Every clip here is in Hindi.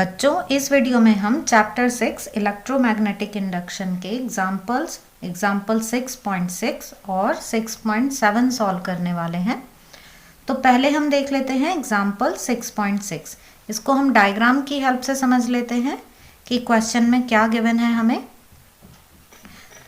बच्चों, इस वीडियो में हम चैप्टर 6 इलेक्ट्रोमैग्नेटिक इंडक्शन के एग्जाम्पल 6.6 और 6.7 सॉल्व करने वाले हैं। तो पहले हम देख लेते हैं एग्जाम्पल 6.6। इसको हम डायग्राम की हेल्प से समझ लेते हैं कि क्वेश्चन में क्या गिवन है। हमें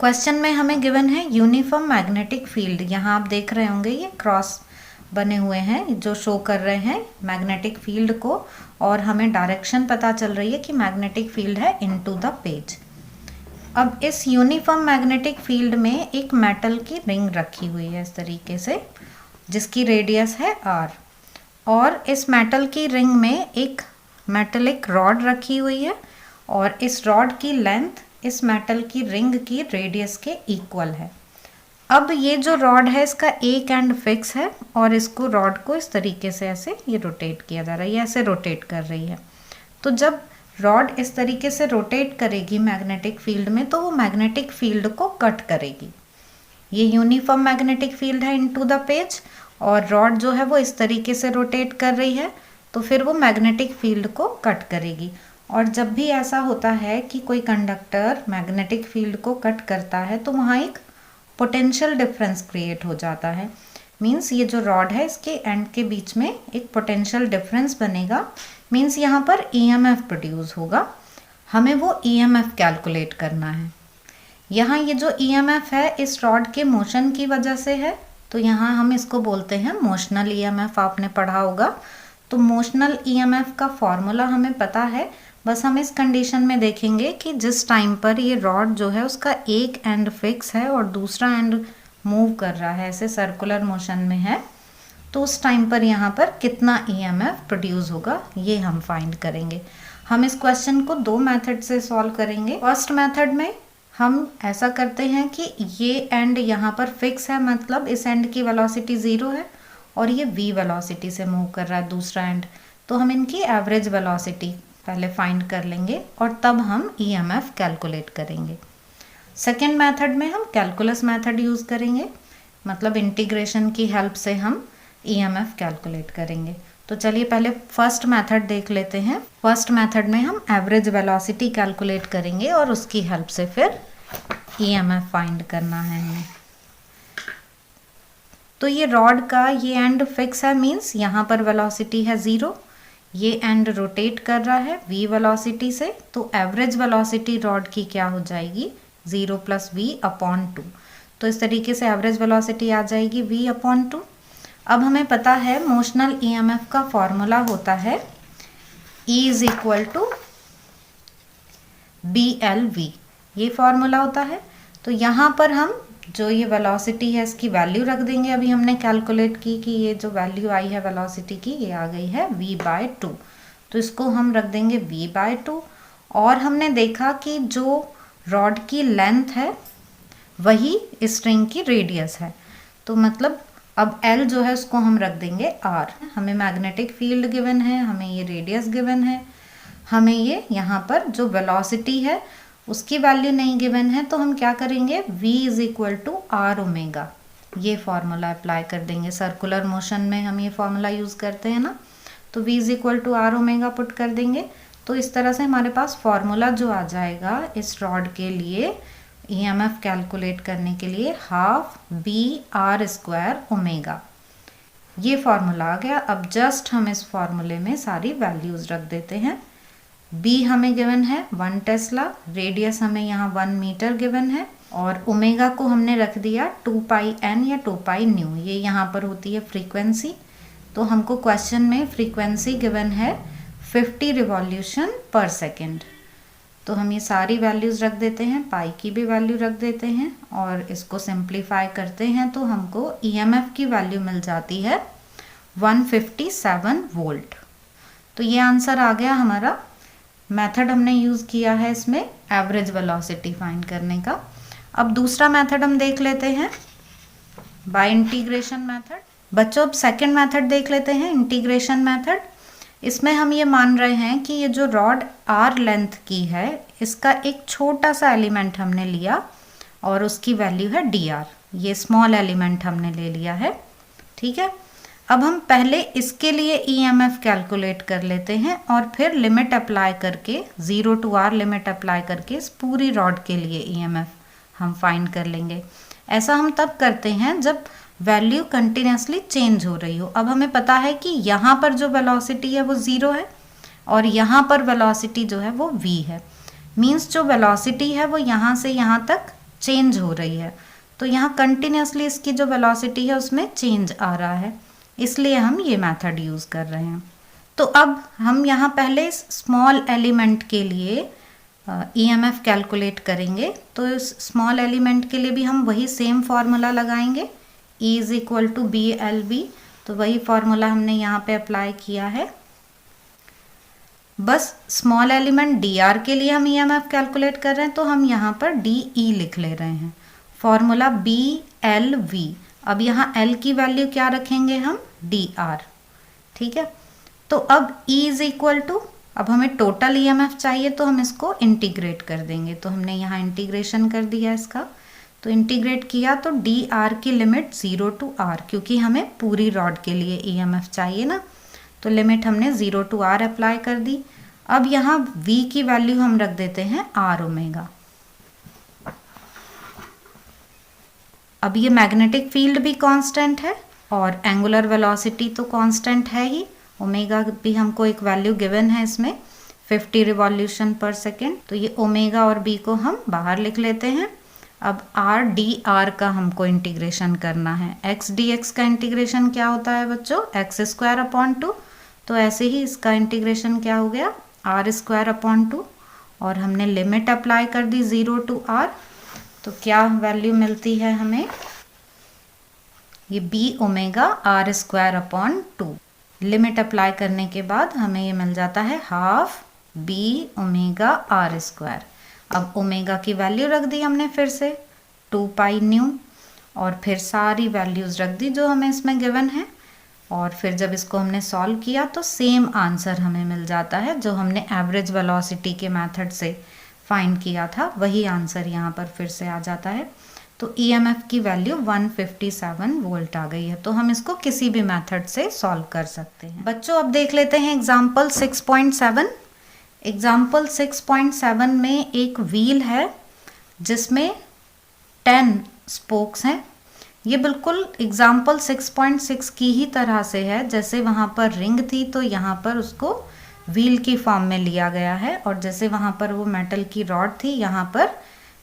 क्वेश्चन में हमें गिवन है यूनिफॉर्म मैग्नेटिक फील्ड। यहाँ आप देख रहे होंगे ये क्रॉस बने हुए हैं जो शो कर रहे हैं मैग्नेटिक फील्ड को, और हमें डायरेक्शन पता चल रही है कि मैग्नेटिक फील्ड है इनटू द पेज। अब इस यूनिफॉर्म मैग्नेटिक फील्ड में एक मेटल की रिंग रखी हुई है इस तरीके से, जिसकी रेडियस है r, और इस मेटल की रिंग में एक मेटेलिक रॉड रखी हुई है, और इस रॉड की लेंथ इस मेटल की रिंग की रेडियस के इक्वल है। अब ये जो रॉड है इसका एक एंड फिक्स है, और इसको रॉड को इस तरीके से ऐसे ये रोटेट किया जा रहा है, ये ऐसे रोटेट कर रही है। तो जब रॉड इस तरीके से रोटेट करेगी मैग्नेटिक फील्ड में, तो वो मैग्नेटिक फील्ड को कट करेगी। ये यूनिफॉर्म मैग्नेटिक फील्ड है इनटू द पेज, और रॉड जो है वो इस तरीके से रोटेट कर रही है, तो फिर वो मैग्नेटिक फील्ड को कट करेगी। और जब भी ऐसा होता है कि कोई कंडक्टर मैग्नेटिक फील्ड को कट करता है, तो वहाँ एक पोटेंशियल डिफरेंस क्रिएट हो जाता है। मीन्स ये जो रॉड है इसके एंड के बीच में एक पोटेंशियल डिफरेंस बनेगा। मीन्स यहाँ पर ईएमएफ प्रोड्यूस होगा। हमें वो ईएमएफ कैलकुलेट करना है। यहाँ ये जो ईएमएफ है इस रॉड के मोशन की वजह से है, तो यहाँ हम इसको बोलते हैं मोशनल ईएमएफ। आपने पढ़ा होगा। तो मोशनल ईएमएफ का फॉर्मूला हमें पता है, बस हम इस कंडीशन में देखेंगे कि जिस टाइम पर ये रॉड जो है उसका एक एंड फिक्स है और दूसरा एंड मूव कर रहा है, ऐसे सर्कुलर मोशन में है, तो उस टाइम पर यहाँ पर कितना ईएमएफ प्रोड्यूस होगा ये हम फाइंड करेंगे। हम इस क्वेश्चन को दो मेथड से सॉल्व करेंगे। फर्स्ट मेथड में हम ऐसा करते हैं कि ये एंड यहाँ पर फिक्स है, मतलब इस एंड की वेलोसिटी 0 है और ये v वेलोसिटी से मूव कर रहा है दूसरा एंड, तो हम इनकी एवरेज वेलोसिटी पहले फाइंड कर लेंगे और तब हम ईएमएफ कैलकुलेट करेंगे। सेकेंड मेथड में हम कैलकुलस मेथड यूज़ करेंगे, मतलब इंटीग्रेशन की हेल्प से हम ईएमएफ कैलकुलेट करेंगे। तो चलिए पहले फर्स्ट मेथड देख लेते हैं। फर्स्ट मेथड में हम एवरेज वेलोसिटी कैलकुलेट करेंगे और उसकी हेल्प से फिर ईएमएफ फाइंड करना है हमें। तो ये रॉड का ये एंड फिक्स है, मीन्स यहाँ पर वेलोसिटी है 0, ये एंड रोटेट कर रहा है v वेलोसिटी से, तो एवरेज वेलोसिटी रॉड की क्या हो जाएगी 0 + v/2। तो इस तरीके से एवरेज वेलोसिटी आ जाएगी v/2। अब हमें पता है मोशनल ईएमएफ का फॉर्मूला होता है E = BLV, ये फॉर्मूला होता है। तो यहाँ पर हम जो ये वेलोसिटी है इसकी वैल्यू रख देंगे। अभी हमने कैलकुलेट की कि ये जो वैल्यू आई है वेलोसिटी की ये आ गई है v/2, तो इसको हम रख देंगे v/2। और हमने देखा कि जो रॉड की लेंथ है वही स्ट्रिंग की रेडियस है, तो मतलब अब L जो है उसको हम रख देंगे r। हमें मैग्नेटिक फील्ड गिवन है, हमें ये रेडियस गिवन है, हमें ये यहाँ पर जो वेलोसिटी है उसकी वैल्यू नहीं गिवन है, तो हम क्या करेंगे v = r⍵, ये फॉर्मूला अप्लाई कर देंगे। सर्कुलर मोशन में हम ये फॉर्मूला यूज़ करते हैं ना, तो v = r⍵ पुट कर देंगे। तो इस तरह से हमारे पास फॉर्मूला जो आ जाएगा इस रॉड के लिए ईएमएफ कैलकुलेट करने के लिए 12 BR²ω, ये फॉर्मूला आ गया। अब जस्ट हम इस फॉर्मूले में सारी वैल्यूज़ रख देते हैं। b हमें गिवन है 1 टेस्ला, रेडियस हमें यहाँ 1 मीटर गिवन है, और ओमेगा को हमने रख दिया 2πn या 2πν, ये यहाँ पर होती है फ्रीक्वेंसी। तो हमको क्वेश्चन में फ्रीक्वेंसी गिवन है 50 रिवॉल्यूशन पर सेकेंड। तो हम ये सारी वैल्यूज़ रख देते हैं, पाई की भी वैल्यू रख देते हैं, और इसको सिंप्लीफाई करते हैं तो हमको ईएमएफ की वैल्यू मिल जाती है 157 वोल्ट। तो ये आंसर आ गया हमारा। मेथड हमने यूज़ किया है इसमें एवरेज वेलोसिटी फाइंड करने का। अब दूसरा मेथड हम देख लेते हैं बाय इंटीग्रेशन मेथड। बच्चों अब सेकंड मेथड देख लेते हैं, इंटीग्रेशन मेथड। इसमें हम ये मान रहे हैं कि ये जो रॉड r लेंथ की है इसका एक छोटा सा एलिमेंट हमने लिया और उसकी वैल्यू है dr, ये स्मॉल एलिमेंट हमने ले लिया है, ठीक है। अब हम पहले इसके लिए ईएमएफ कैलकुलेट कर लेते हैं और फिर लिमिट अप्लाई करके 0 to R लिमिट अप्लाई करके इस पूरी रॉड के लिए ईएमएफ हम फाइंड कर लेंगे। ऐसा हम तब करते हैं जब वैल्यू कंटिन्यूसली चेंज हो रही हो। अब हमें पता है कि यहाँ पर जो वेलोसिटी है वो 0 है और यहाँ पर वेलोसिटी जो है वो v है। मीन्स जो वेलोसिटी है वो यहाँ से यहाँ तक चेंज हो रही है, तो यहाँ कंटिन्यूसली इसकी जो वेलोसिटी है उसमें चेंज आ रहा है, इसलिए हम ये मेथड यूज़ कर रहे हैं। तो अब हम यहाँ पहले स्मॉल एलिमेंट के लिए ईएमएफ कैलकुलेट करेंगे। तो इस स्मॉल एलिमेंट के लिए भी हम वही सेम फार्मूला लगाएंगे, E is equal to B L B. तो वही फार्मूला हमने यहाँ पे अप्लाई किया है। बस स्मॉल एलिमेंट डी आर के लिए हम ईएमएफ कैलकुलेट कर रहे हैं, तो हम यहाँ पर डी ई लिख ले रहे हैं। Formula B L V. अब यहाँ L की वैल्यू क्या रखेंगे हम, डी आर। ठीक है, तो अब E इज इक्वल टू, अब हमें टोटल ईएमएफ चाहिए तो हम इसको इंटीग्रेट कर देंगे। तो हमने यहाँ इंटीग्रेशन कर दिया इसका, तो इंटीग्रेट किया तो डी आर की लिमिट 0 to R, क्योंकि हमें पूरी रॉड के लिए ईएमएफ चाहिए ना, तो लिमिट हमने 0 to R अप्लाई कर दी। अब यहाँ V की वैल्यू हम रख देते हैं R ओमेगा। अब ये मैग्नेटिक फील्ड भी कांस्टेंट है और एंगुलर वेलोसिटी तो कांस्टेंट है ही, ओमेगा भी हमको एक वैल्यू गिवन है इसमें 50 रिवॉल्यूशन पर सेकेंड। तो ये ओमेगा और बी को हम बाहर लिख लेते हैं। अब आर डी आर का हमको इंटीग्रेशन करना है। एक्स डी एक्स का इंटीग्रेशन क्या होता है बच्चों, एक्स स्क्वायर अपॉन 2। तो ऐसे ही इसका इंटीग्रेशन क्या हो गया, आर स्क्वायर अपॉन 2, और हमने लिमिट अप्लाई कर दी 0 to R। तो क्या वैल्यू मिलती है हमें, ये B omega R square upon 2। Limit apply करने के बाद हमें ये मिल जाता है half B omega R square. अब ओमेगा की वैल्यू रख दी हमने फिर से 2 पाई न्यू, और फिर सारी वैल्यूज़ रख दी जो हमें इसमें गिवन है, और फिर जब इसको हमने सॉल्व किया तो सेम आंसर हमें मिल जाता है जो हमने एवरेज वेलोसिटी के मेथड से फाइंड किया था, वही आंसर यहाँ पर फिर से आ जाता है। तो ईएमएफ की वैल्यू 157 वोल्ट आ गई है। तो हम इसको किसी भी मेथड से सॉल्व कर सकते हैं। बच्चों अब देख लेते हैं एग्जाम्पल 6.7। एग्जाम्पल 6.7 में एक व्हील है जिसमें 10 स्पोक्स हैं। ये बिल्कुल एग्जाम्पल 6.6 की ही तरह से है, जैसे वहाँ पर रिंग थी तो यहाँ पर उसको व्हील की फॉर्म में लिया गया है, और जैसे वहाँ पर वो मेटल की रॉड थी, यहाँ पर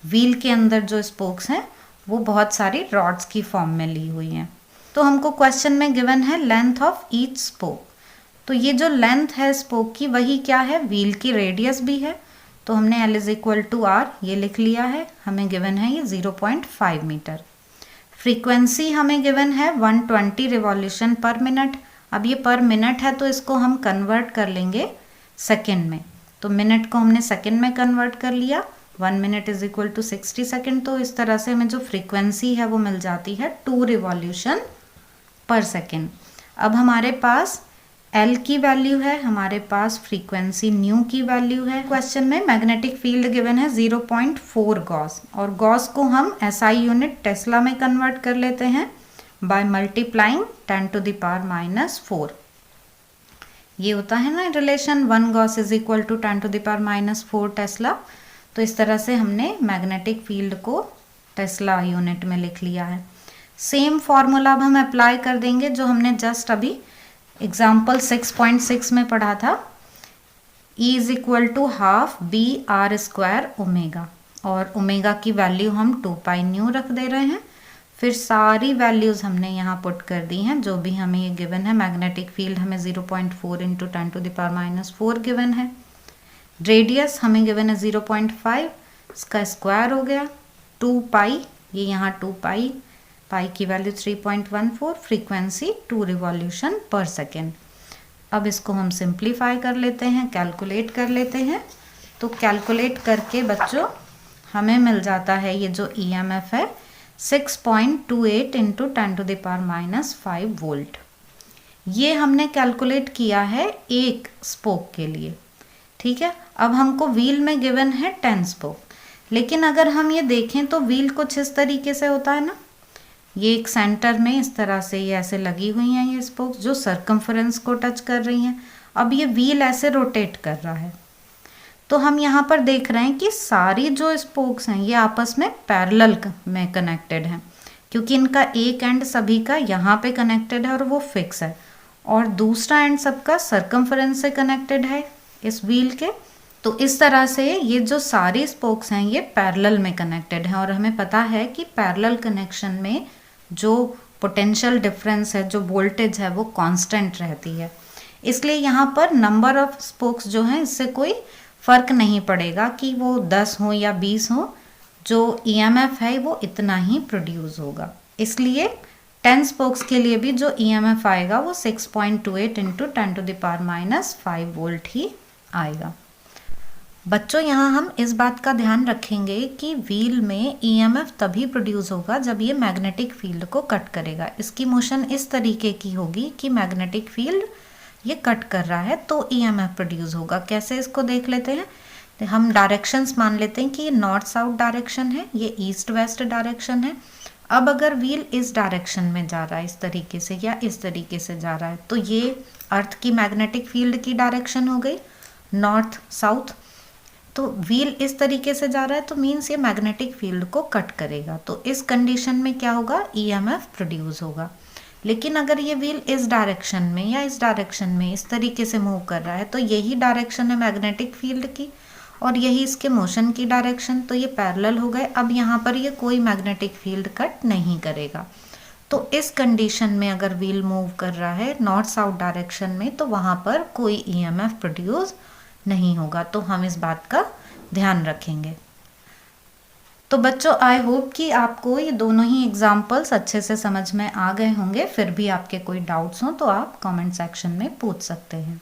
व्हील के अंदर जो स्पोक्स हैं वो बहुत सारी रॉड्स की फॉर्म में ली हुई हैं। तो हमको क्वेश्चन में गिवन है लेंथ ऑफ ईच स्पोक। तो ये जो लेंथ है स्पोक की वही क्या है, व्हील की रेडियस भी है। तो हमने L is equal to R ये लिख लिया है। हमें गिवन है ये 0.5 मीटर। फ्रीक्वेंसी हमें गिवन है 120 रिवॉल्यूशन पर मिनट। अब ये पर मिनट है तो इसको हम कन्वर्ट कर लेंगे सेकेंड में। तो मिनट को हमने सेकेंड में कन्वर्ट कर लिया, 1 minute is equal to 60 second. तो इस तरह से हमें जो फ्रीक्वेंसी है वो मिल जाती है 2 रिवॉल्यूशन पर सेकेंड। अब हमारे पास L की वैल्यू है, हमारे पास फ्रीक्वेंसी न्यू की वैल्यू है। क्वेश्चन में मैग्नेटिक फील्ड गिवन है 0.4 गॉस, और गॉस को हम SI यूनिट टेस्ला में कन्वर्ट कर लेते हैं बाय मल्टीप्लाइंग 10⁻⁻4। ये होता है ना relation 1 gauss is equal to 10⁻⁻4 tesla. तो इस तरह से हमने मैग्नेटिक फील्ड को टेस्ला यूनिट में लिख लिया है। सेम फॉर्मूला अब हम अप्लाई कर देंगे जो हमने जस्ट अभी एग्जाम्पल 6.6 में पढ़ा था। E is equal to half B R square omega, और ओमेगा की वैल्यू हम 2 पाई न्यू रख दे रहे हैं। फिर सारी वैल्यूज़ हमने यहाँ पुट कर दी हैं जो भी हमें ये गिवन है। मैग्नेटिक फील्ड हमें 0.4 इंटू 10⁻⁻4 गिवन है। रेडियस हमें गिवन है 0.5, इसका स्क्वायर हो गया 2 पाई, ये यहाँ 2 पाई, पाई की वैल्यू 3.14, फ्रीक्वेंसी 2 रिवॉल्यूशन पर सेकेंड। अब इसको हम सिंप्लीफाई कर लेते हैं, कैलकुलेट कर लेते हैं। तो कैलकुलेट करके बच्चों हमें मिल जाता है ये जो ईएमएफ है 6.28 इंटू 10⁻⁻5 वोल्ट। ये हमने कैलकुलेट किया है एक स्पोक के लिए। ठीक है, अब हमको व्हील में गिवन है 10 स्पोक, लेकिन अगर हम ये देखें तो व्हील कुछ इस तरीके से होता है ना, ये एक सेंटर में इस तरह से ये ऐसे लगी हुई हैं ये स्पोक्स जो सर्कमफरेंस को टच कर रही हैं। अब ये व्हील ऐसे रोटेट कर रहा है, तो हम यहाँ पर देख रहे हैं कि सारी जो स्पोक्स हैं ये आपस में पैरेलल में कनेक्टेड हैं, क्योंकि इनका एक एंड सभी का यहाँ पे कनेक्टेड है और वो फिक्स है, और दूसरा एंड सबका सर्कमफरेंस से कनेक्टेड है इस व्हील के। तो इस तरह से ये जो सारी स्पोक्स हैं ये पैरेलल में कनेक्टेड हैं, और हमें पता है कि पैरेलल कनेक्शन में जो पोटेंशियल डिफरेंस है, जो वोल्टेज है, वो कांस्टेंट रहती है। इसलिए यहाँ पर नंबर ऑफ स्पोक्स जो हैं इससे कोई फ़र्क नहीं पड़ेगा कि वो 10 हो या 20 हो, जो ईएमएफ है वो इतना ही प्रोड्यूस होगा। इसलिए 10 स्पोक्स के लिए भी जो ईएमएफ आएगा वो 6.28 इंटू 10⁻⁻5 वोल्ट ही आएगा। बच्चों, यहाँ हम इस बात का ध्यान रखेंगे कि व्हील में ईएमएफ तभी प्रोड्यूस होगा जब ये मैग्नेटिक फील्ड को कट करेगा। इसकी मोशन इस तरीके की होगी कि मैग्नेटिक फील्ड ये कट कर रहा है तो ईएमएफ प्रोड्यूस होगा। कैसे, इसको देख लेते हैं। तो हम डायरेक्शंस मान लेते हैं कि ये नॉर्थ साउथ डायरेक्शन है, ये ईस्ट वेस्ट डायरेक्शन है। अब अगर व्हील इस डायरेक्शन में जा रहा है, इस तरीके से या इस तरीके से जा रहा है, तो ये अर्थ की मैग्नेटिक फील्ड की डायरेक्शन हो गई नॉर्थ साउथ। तो व्हील इस तरीके से जा रहा है तो मीन्स ये मैग्नेटिक फील्ड को कट करेगा, तो इस कंडीशन में क्या होगा, ईएमएफ प्रोड्यूस होगा। लेकिन अगर ये व्हील इस डायरेक्शन में या इस डायरेक्शन में इस तरीके से मूव कर रहा है, तो यही डायरेक्शन है मैग्नेटिक फील्ड की और यही इसके मोशन की डायरेक्शन, तो ये पैरेलल हो गए। अब यहाँ पर ये कोई मैग्नेटिक फील्ड कट नहीं करेगा। तो इस कंडीशन में अगर व्हील मूव कर रहा है नॉर्थ साउथ डायरेक्शन में, तो वहाँ पर कोई ईएमएफ प्रोड्यूस नहीं होगा। तो हम इस बात का ध्यान रखेंगे। तो बच्चों, आई होप कि आपको ये दोनों ही एग्जाम्पल्स अच्छे से समझ में आ गए होंगे। फिर भी आपके कोई डाउट्स हों तो आप कमेंट सेक्शन में पूछ सकते हैं।